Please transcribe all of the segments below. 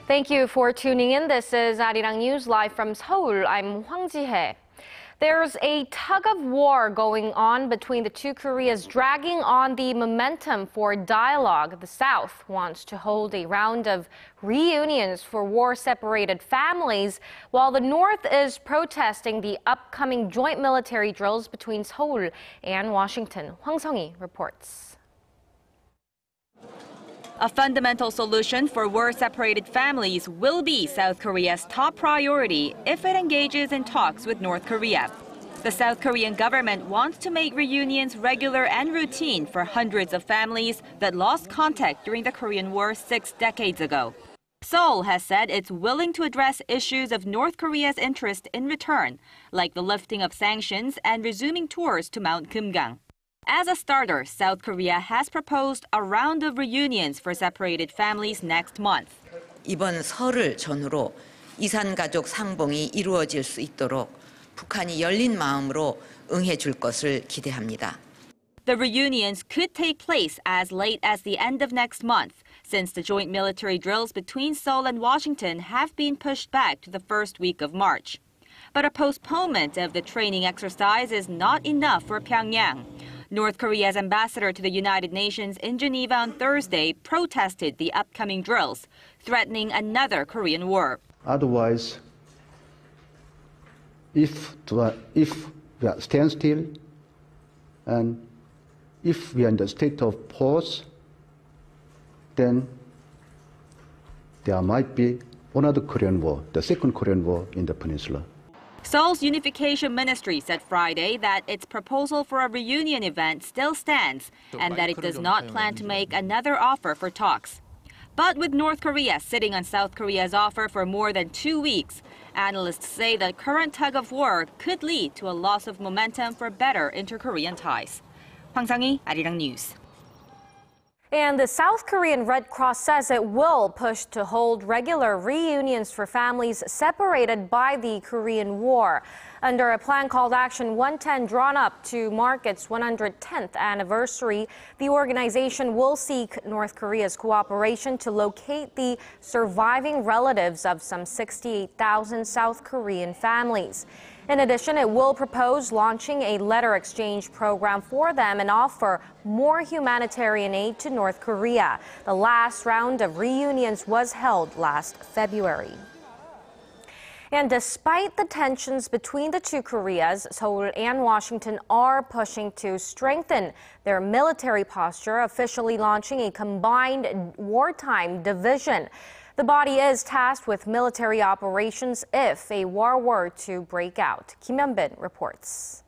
Thank you for tuning in. This is ARIRANG News live from Seoul. I'm Hwang Ji-hye. There's a tug of war going on between the two Koreas, dragging on the momentum for dialogue. The South wants to hold a round of reunions for war-separated families, while the North is protesting the upcoming joint military drills between Seoul and Washington. Hwang reports. A fundamental solution for war-separated families will be South Korea's top priority if it engages in talks with North Korea. The South Korean government wants to make reunions regular and routine for hundreds of families that lost contact during the Korean War 6 decades ago. Seoul has said it's willing to address issues of North Korea's interest in return, like the lifting of sanctions and resuming tours to Mount Kumgang. As a starter, South Korea has proposed a round of reunions for separated families next month. 이번 설을 전후로 이산가족 상봉이 이루어질 수 있도록 북한이 열린 마음으로 응해 줄 것을 기대합니다. The reunions could take place as late as the end of next month, since the joint military drills between Seoul and Washington have been pushed back to the first week of March. But a postponement of the training exercise is not enough for Pyongyang. North Korea's ambassador to the United Nations in Geneva on Thursday protested the upcoming drills, threatening another Korean war. Otherwise, if we stand still and if we are in the state of pause, then there might be another Korean war, the second Korean war in the peninsula. Seoul's Unification Ministry said Friday that its proposal for a reunion event still stands and that it does not plan to make another offer for talks. But with North Korea sitting on South Korea's offer for more than 2 weeks, analysts say the current tug of war could lead to a loss of momentum for better inter-Korean ties. Hwang Sang-hee, ARIRANG News. And the South Korean Red Cross says it will push to hold regular reunions for families separated by the Korean War. Under a plan called Action 110 drawn up to mark its 110th anniversary, the organization will seek North Korea's cooperation to locate the surviving relatives of some 68,000 South Korean families. In addition, it will propose launching a letter exchange program for them and offer more humanitarian aid to North Korea. The last round of reunions was held last February. And despite the tensions between the two Koreas, Seoul and Washington are pushing to strengthen their military posture, officially launching a combined wartime division. The body is tasked with military operations if a war were to break out. Kim Hyun-bin reports.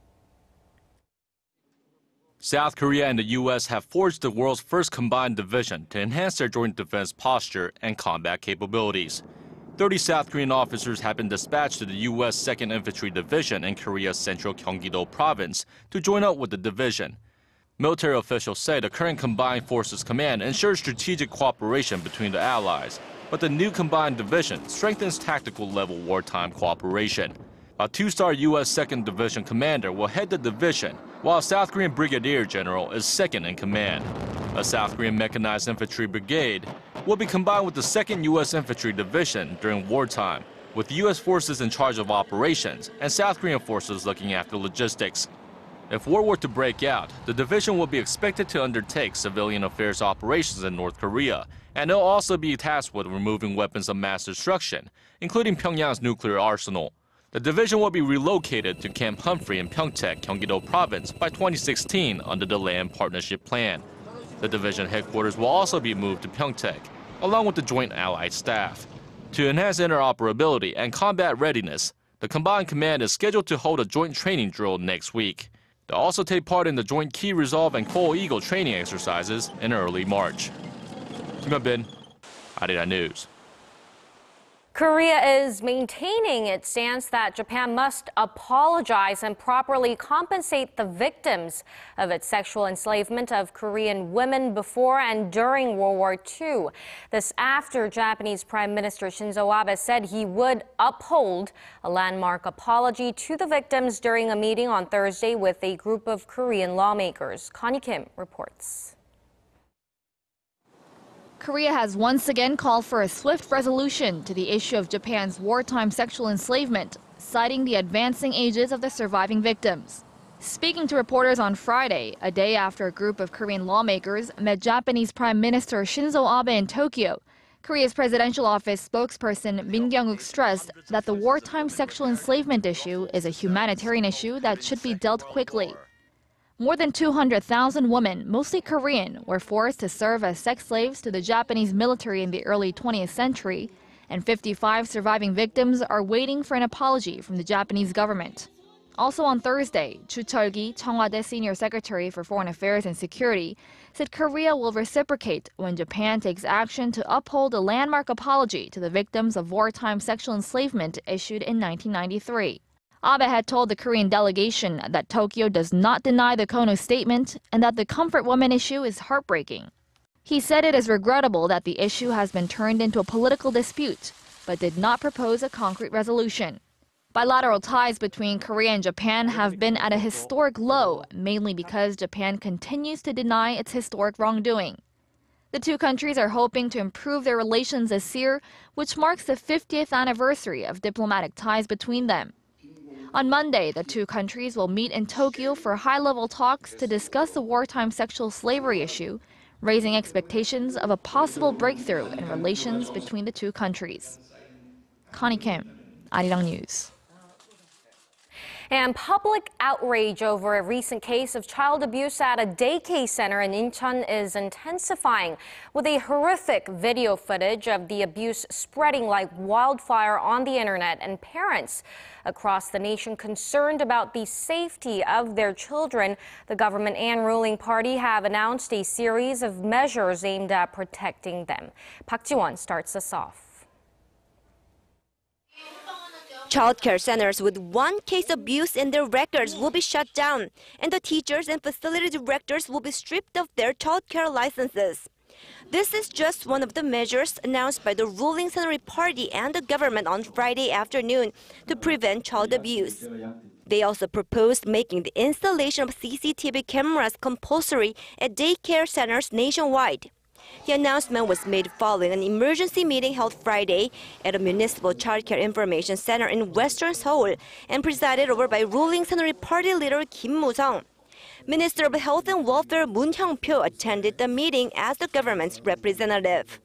South Korea and the U.S. have forged the world's first combined division to enhance their joint defense posture and combat capabilities. 30 South Korean officers have been dispatched to the U.S. 2nd Infantry Division in Korea's central Gyeonggi-do province to join up with the division. Military officials say the current Combined Forces Command ensures strategic cooperation between the allies, but the new combined division strengthens tactical-level wartime cooperation. A two-star U.S. 2nd Division commander will head the division, while a South Korean brigadier general is second in command. A South Korean mechanized infantry brigade will be combined with the 2nd U.S. Infantry Division during wartime, with U.S. forces in charge of operations and South Korean forces looking after logistics. If war were to break out, the division will be expected to undertake civilian affairs operations in North Korea, and they'll also be tasked with removing weapons of mass destruction, including Pyongyang's nuclear arsenal. The division will be relocated to Camp Humphrey in Pyeongtaek, Gyeonggi-do Province by 2016 under the Land Partnership Plan. The division headquarters will also be moved to Pyeongtaek, along with the Joint Allied Staff. To enhance interoperability and combat readiness, the Combined Command is scheduled to hold a joint training drill next week. They'll also take part in the Joint Key Resolve and Coal Eagle training exercises in early March. Kim Hyun-bin, ARIRANG News. Korea is maintaining its stance that Japan must apologize and properly compensate the victims of its sexual enslavement of Korean women before and during World War II. This after Japanese Prime Minister Shinzo Abe said he would uphold a landmark apology to the victims during a meeting on Thursday with a group of Korean lawmakers. Connie Kim reports. Korea has once again called for a swift resolution to the issue of Japan's wartime sexual enslavement, citing the advancing ages of the surviving victims. Speaking to reporters on Friday, a day after a group of Korean lawmakers met Japanese Prime Minister Shinzo Abe in Tokyo, Korea's presidential office spokesperson Min Kyung-wook stressed that the wartime sexual enslavement issue is a humanitarian issue that should be dealt quickly. More than 200,000 women, mostly Korean, were forced to serve as sex slaves to the Japanese military in the early 20th century, and 55 surviving victims are waiting for an apology from the Japanese government. Also on Thursday, Chu Cheol-gi, Cheongwade Senior Secretary for Foreign Affairs and Security, said Korea will reciprocate when Japan takes action to uphold a landmark apology to the victims of wartime sexual enslavement issued in 1993. Abe had told the Korean delegation that Tokyo does not deny the Kono statement and that the comfort woman issue is heartbreaking. He said it is regrettable that the issue has been turned into a political dispute, but did not propose a concrete resolution. Bilateral ties between Korea and Japan have been at a historic low, mainly because Japan continues to deny its historic wrongdoing. The two countries are hoping to improve their relations this year, which marks the 50th anniversary of diplomatic ties between them. On Monday, the two countries will meet in Tokyo for high-level talks to discuss the wartime sexual slavery issue, raising expectations of a possible breakthrough in relations between the two countries. Connie Kim, ARIRANG News. And public outrage over a recent case of child abuse at a daycare center in Incheon is intensifying, with a horrific video footage of the abuse spreading like wildfire on the internet, and parents across the nation concerned about the safety of their children. The government and ruling party have announced a series of measures aimed at protecting them. Park Ji-won starts us off. Childcare centers with one case of abuse in their records will be shut down, and the teachers and facility directors will be stripped of their childcare licenses. This is just one of the measures announced by the ruling Saenuri Party and the government on Friday afternoon to prevent child abuse. They also proposed making the installation of CCTV cameras compulsory at daycare centers nationwide. The announcement was made following an emergency meeting held Friday at a municipal childcare information center in western Seoul and presided over by ruling Saenuri Party leader Kim Moo-sung. Minister of Health and Welfare Moon Hyung-pyo attended the meeting as the government's representative.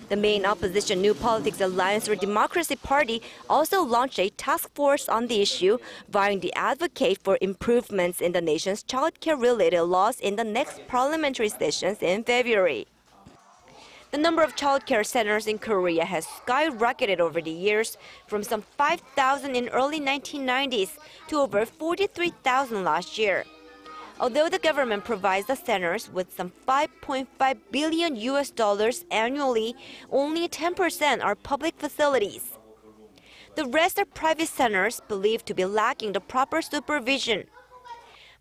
The main opposition New Politics Alliance for Democracy Party also launched a task force on the issue, vowing to advocate for improvements in the nation's childcare-related laws in the next parliamentary sessions in February. The number of childcare centers in Korea has skyrocketed over the years, from some 5,000 in early 1990s to over 43,000 last year. Although the government provides the centers with some $5.5 billion annually, only 10% are public facilities. The rest are private centers believed to be lacking the proper supervision.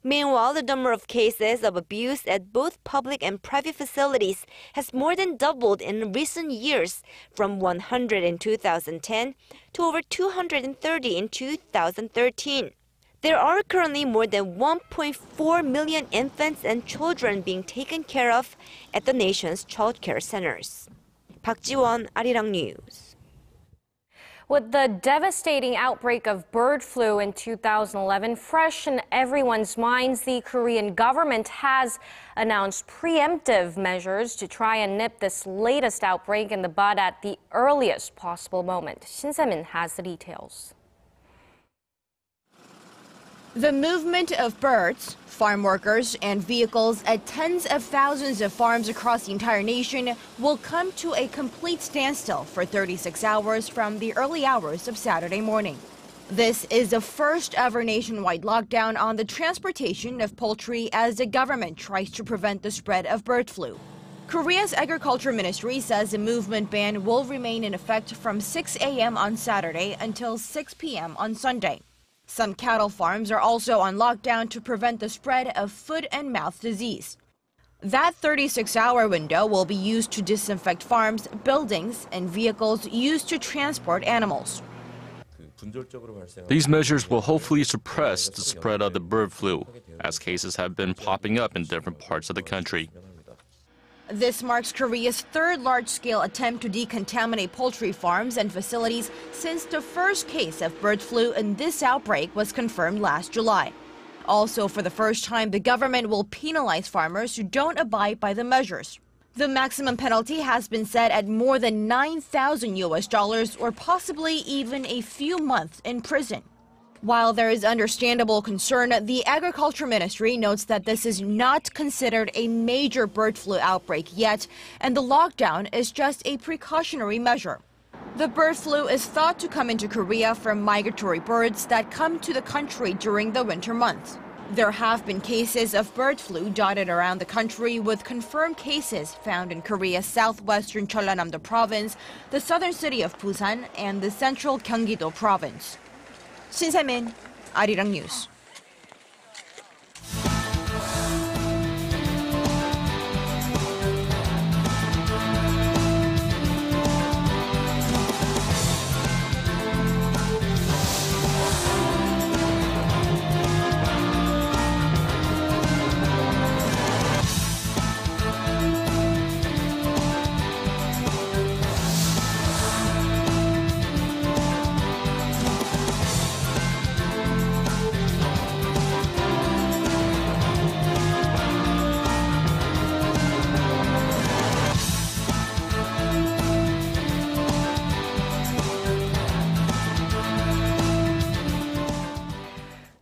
Meanwhile, the number of cases of abuse at both public and private facilities has more than doubled in recent years, from 100 in 2010 to over 230 in 2013. There are currently more than 1.4 million infants and children being taken care of at the nation's childcare centers. Park Ji-won, ARIRANG News. With the devastating outbreak of bird flu in 2011 fresh in everyone's minds, the Korean government has announced preemptive measures to try and nip this latest outbreak in the bud at the earliest possible moment. Shin Se-min has the details. The movement of birds, farm workers, and vehicles at tens of thousands of farms across the entire nation will come to a complete standstill for 36 hours from the early hours of Saturday morning. This is the first ever nationwide lockdown on the transportation of poultry as the government tries to prevent the spread of bird flu. Korea's Agriculture Ministry says the movement ban will remain in effect from 6 a.m. on Saturday until 6 p.m. on Sunday. Some cattle farms are also on lockdown to prevent the spread of foot and mouth disease. That 36-hour window will be used to disinfect farms, buildings, and vehicles used to transport animals. These measures will hopefully suppress the spread of the bird flu, as cases have been popping up in different parts of the country. This marks Korea's third large-scale attempt to decontaminate poultry farms and facilities since the first case of bird flu in this outbreak was confirmed last July. Also, for the first time, the government will penalize farmers who don't abide by the measures. The maximum penalty has been set at more than $9,000 or possibly even a few months in prison. While there is understandable concern, the Agriculture Ministry notes that this is not considered a major bird flu outbreak yet, and the lockdown is just a precautionary measure. The bird flu is thought to come into Korea from migratory birds that come to the country during the winter months. There have been cases of bird flu dotted around the country, with confirmed cases found in Korea's southwestern Jeollanam-do province, the southern city of Busan, and the central Gyeonggi-do province. Shin Se-min, ARIRANG News.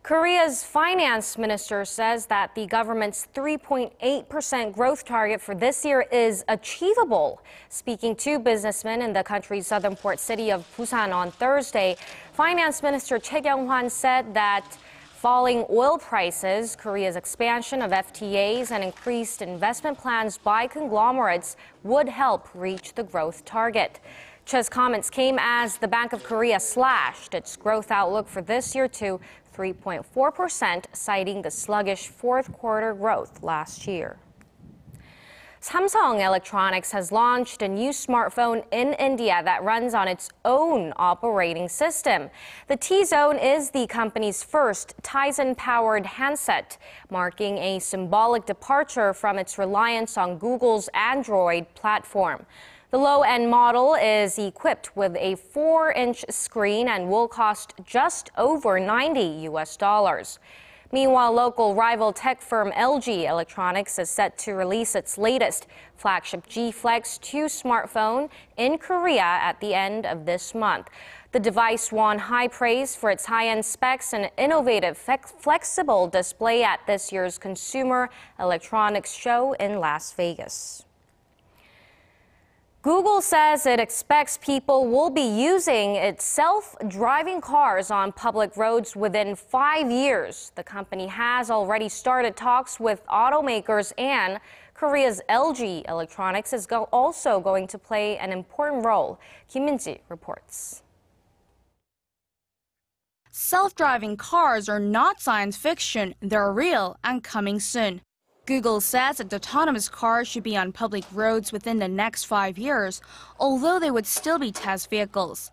Korea's finance minister says that the government's 3.8% growth target for this year is achievable. Speaking to businessmen in the country's southern port city of Busan on Thursday, Finance Minister Hwang said that falling oil prices, Korea's expansion of FTAs, and increased investment plans by conglomerates would help reach the growth target. Che's comments came as the Bank of Korea slashed its growth outlook for this year to 3.4%, citing the sluggish fourth quarter growth last year. Samsung Electronics has launched a new smartphone in India that runs on its own operating system. The T-Zone is the company's first Tizen-powered handset, marking a symbolic departure from its reliance on Google's Android platform. The low-end model is equipped with a 4-inch screen and will cost just over $90. Meanwhile, local rival tech firm LG Electronics is set to release its latest flagship G Flex 2 smartphone in Korea at the end of this month. The device won high praise for its high-end specs and innovative flexible display at this year's Consumer Electronics Show in Las Vegas. Google says it expects people will be using its self-driving cars on public roads within 5 years. The company has already started talks with automakers, and Korea's LG Electronics is also going to play an important role. Kim Min-ji reports. Self-driving cars are not science fiction, they're real and coming soon. Google says that autonomous cars should be on public roads within the next 5 years, although they would still be test vehicles.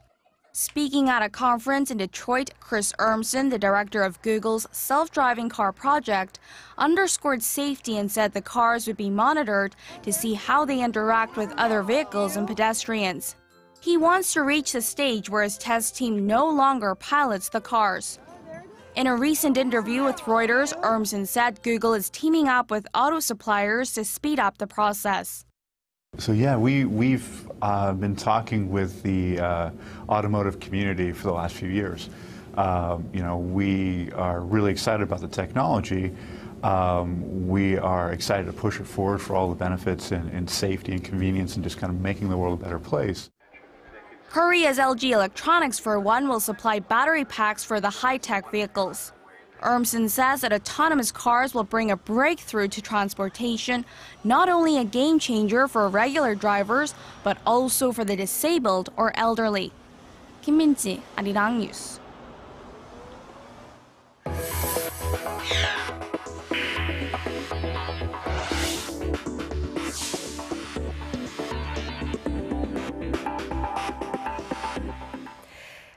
Speaking at a conference in Detroit, Chris Urmson, the director of Google's self-driving car project, underscored safety and said the cars would be monitored to see how they interact with other vehicles and pedestrians. He wants to reach the stage where his test team no longer pilots the cars. In a recent interview with Reuters, Urmson said Google is teaming up with auto suppliers to speed up the process. So yeah, we've been talking with the automotive community for the last few years. We are really excited about the technology. We are excited to push it forward for all the benefits and safety and convenience and just kind of making the world a better place. Korea's LG Electronics, for one, will supply battery packs for the high-tech vehicles. Urmson says that autonomous cars will bring a breakthrough to transportation, not only a game changer for regular drivers, but also for the disabled or elderly. Kim Min-ji, ARIRANG News.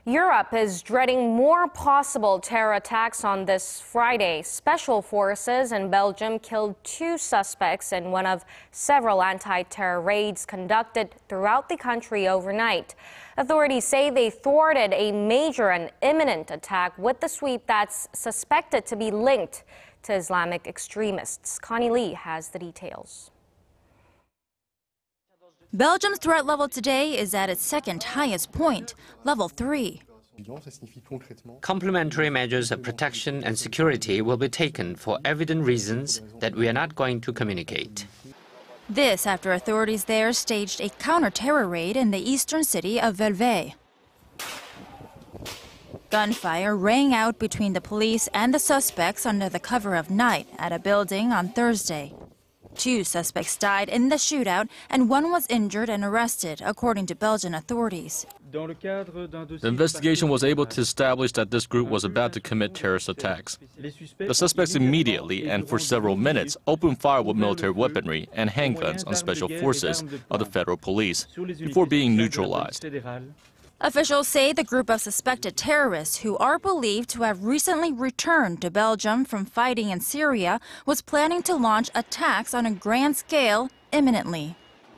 Europe is dreading more possible terror attacks on this Friday. Special forces in Belgium killed 2 suspects in one of several anti-terror raids conducted throughout the country overnight. Authorities say they thwarted a major and imminent attack with the sweep that's suspected to be linked to Islamic extremists. Connie Lee has the details. Belgium's threat level today is at its second highest point, level 3. Complementary measures of protection and security will be taken for evident reasons that we are not going to communicate. This after authorities there staged a counter-terror raid in the eastern city of Vevey. Gunfire rang out between the police and the suspects under the cover of night at a building on Thursday. 2 suspects died in the shootout and 1 was injured and arrested, according to Belgian authorities. The investigation was able to establish that this group was about to commit terrorist attacks. The suspects immediately and for several minutes opened fire with military weaponry and handguns on special forces of the federal police before being neutralized. Officials say the group of suspected terrorists, who are believed to have recently returned to Belgium from fighting in Syria, was planning to launch attacks on a grand scale imminently.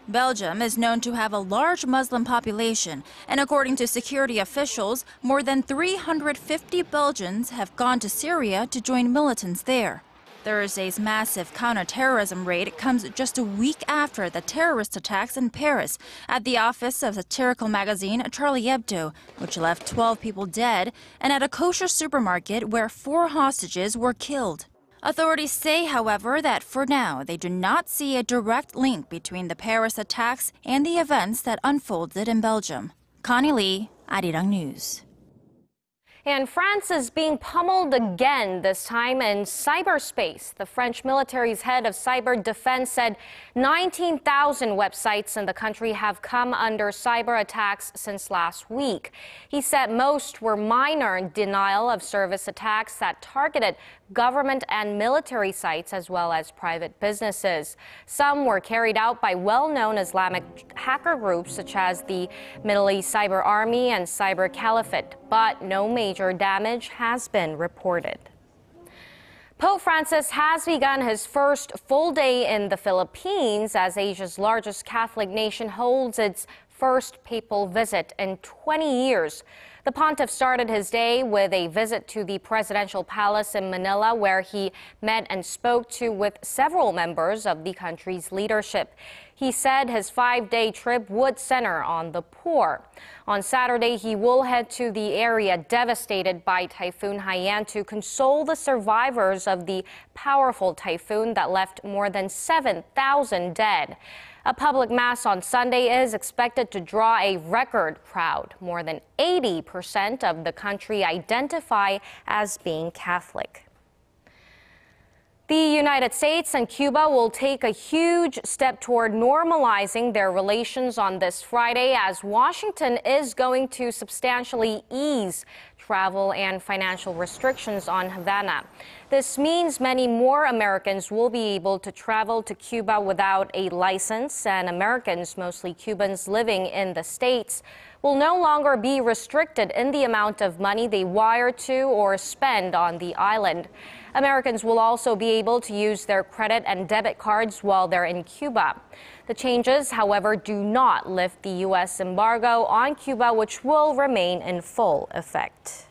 Belgium is known to have a large Muslim population, and according to security officials, more than 350 Belgians have gone to Syria to join militants there. Thursday's massive counter-terrorism raid comes just a week after the terrorist attacks in Paris at the office of satirical magazine Charlie Hebdo, which left 12 people dead, and at a kosher supermarket where 4 hostages were killed. Authorities say, however, that for now they do not see a direct link between the Paris attacks and the events that unfolded in Belgium. Connie Lee, ARIRANG News. And France is being pummeled again, this time in cyberspace. The French military's head of cyber defense said 19,000 websites in the country have come under cyber attacks since last week. He said most were minor denial of service attacks that targeted government and military sites as well as private businesses. Some were carried out by well-known Islamic hacker groups such as the Middle East Cyber Army and Cyber Caliphate, but no major damage has been reported. Pope Francis has begun his first full day in the Philippines as Asia's largest Catholic nation holds its first papal visit in 20 years. The pontiff started his day with a visit to the presidential palace in Manila, where he met and spoke with several members of the country's leadership. He said his 5-day trip would center on the poor. On Saturday, he will head to the area devastated by Typhoon Haiyan to console the survivors of the powerful typhoon that left more than 7,000 dead. A public mass on Sunday is expected to draw a record crowd. More than 80% of the country identify as being Catholic. The United States and Cuba will take a huge step toward normalizing their relations on this Friday as Washington is going to substantially ease travel and financial restrictions on Havana. This means many more Americans will be able to travel to Cuba without a license, and Americans, mostly Cubans living in the States, will no longer be restricted in the amount of money they wire to or spend on the island. Americans will also be able to use their credit and debit cards while they're in Cuba. The changes, however, do not lift the U.S. embargo on Cuba, which will remain in full effect.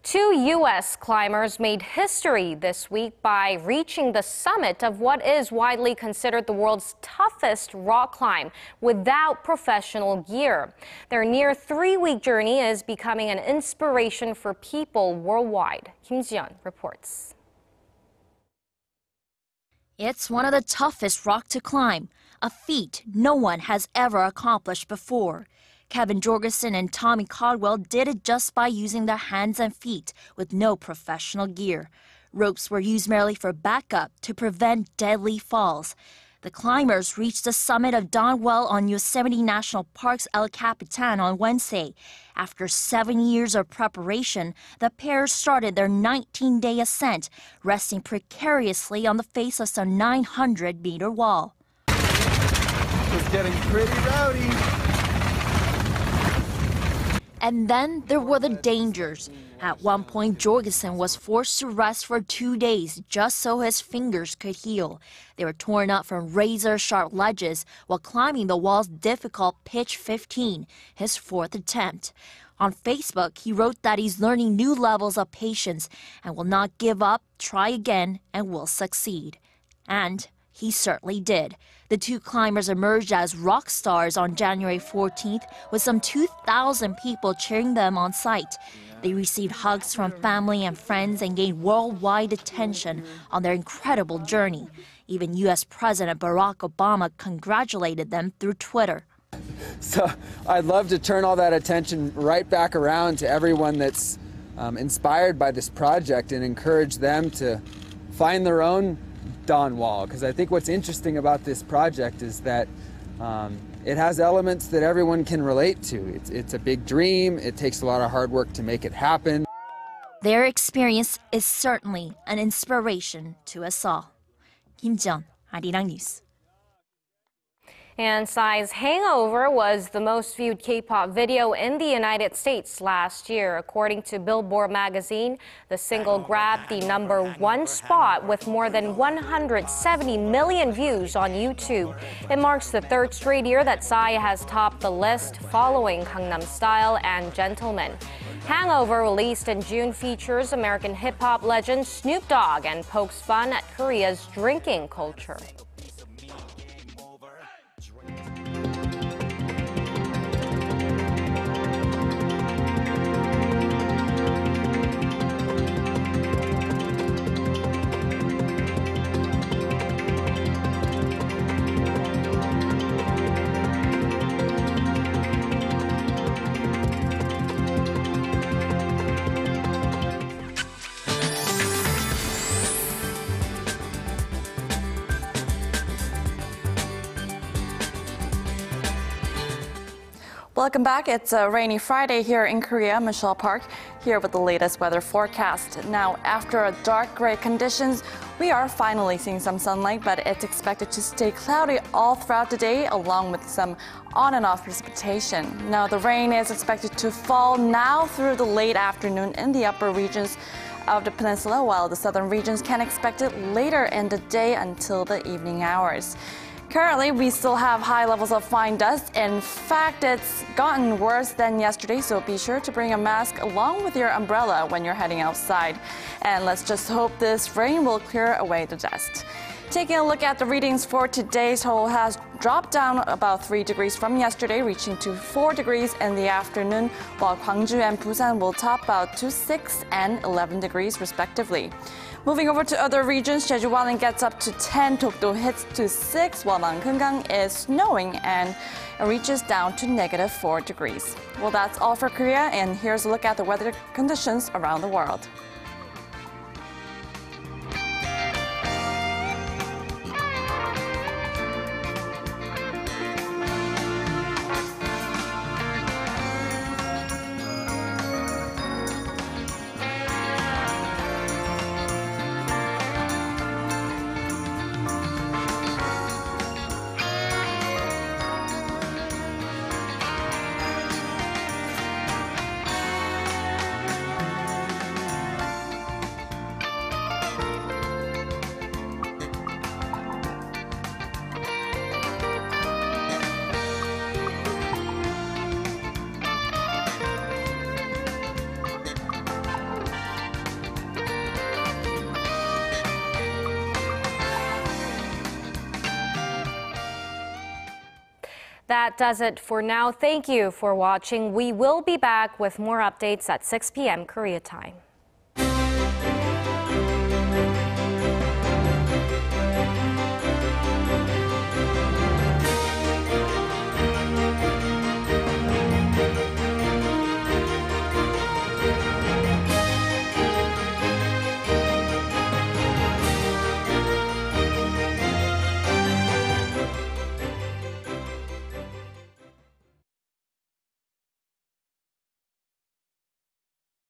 2 U.S. climbers made history this week by reaching the summit of what is widely considered the world's toughest rock climb without professional gear. Their near 3-week journey is becoming an inspiration for people worldwide. Kim Ji-hye reports. It's one of the toughest rock to climb, a feat no one has ever accomplished before. Kevin Jorgensen and Tommy Caldwell did it just by using their hands and feet with no professional gear. Ropes were used merely for backup to prevent deadly falls. The climbers reached the summit of Donwell on Yosemite National Park's El Capitan on Wednesday. After 7 years of preparation, the pair started their 19-day ascent, resting precariously on the face of some 900-meter wall. It's getting pretty rowdy. And then there were the dangers. At one point, Jorgensen was forced to rest for 2 days just so his fingers could heal. They were torn up from razor-sharp ledges while climbing the wall's difficult pitch 15, his fourth attempt. On Facebook, he wrote that he's learning new levels of patience and will not give up, try again, and will succeed. And he certainly did. The two climbers emerged as rock stars on January 14th with some 2,000 people cheering them on site. They received hugs from family and friends and gained worldwide attention on their incredible journey. Even U.S. President Barack Obama congratulated them through Twitter. So I'd love to turn all that attention right back around to everyone that's inspired by this project and encourage them to find their own Dawn Wall, because I think what's interesting about this project is that it has elements that everyone can relate to. It's a big dream. It takes a lot of hard work to make it happen. Their experience is certainly an inspiration to us all. Incheon, ARIRANG News. And Psy's Hangover was the most viewed K-pop video in the United States last year. According to Billboard magazine, the single grabbed the #1 spot with more than 170 million views on YouTube. It marks the third straight year that Psy has topped the list, following Gangnam Style and Gentleman. Hangover, released in June, features American hip-hop legend Snoop Dogg and pokes fun at Korea's drinking culture. Welcome back. It's a rainy Friday here in Korea. Michelle Park here with the latest weather forecast. Now, after a dark gray conditions, we are finally seeing some sunlight, but it's expected to stay cloudy all throughout the day, along with some on and off precipitation. Now, the rain is expected to fall now through the late afternoon in the upper regions of the peninsula, while the southern regions can expect it later in the day until the evening hours. Currently, we still have high levels of fine dust. In fact, it's gotten worse than yesterday, so be sure to bring a mask along with your umbrella when you're heading outside. And let's just hope this rain will clear away the dust. Taking a look at the readings for today, Seoul has dropped down about 3 degrees from yesterday, reaching to 4 degrees in the afternoon, while Gwangju and Busan will top out to 6 and 11 degrees respectively. Moving over to other regions, Jeju gets up to 10, Dokdo hits to 6, while Nangkeugang is snowing and reaches down to -4 degrees. Well, that's all for Korea, and here's a look at the weather conditions around the world. That does it for now. Thank you for watching. We will be back with more updates at 6 p.m. Korea time.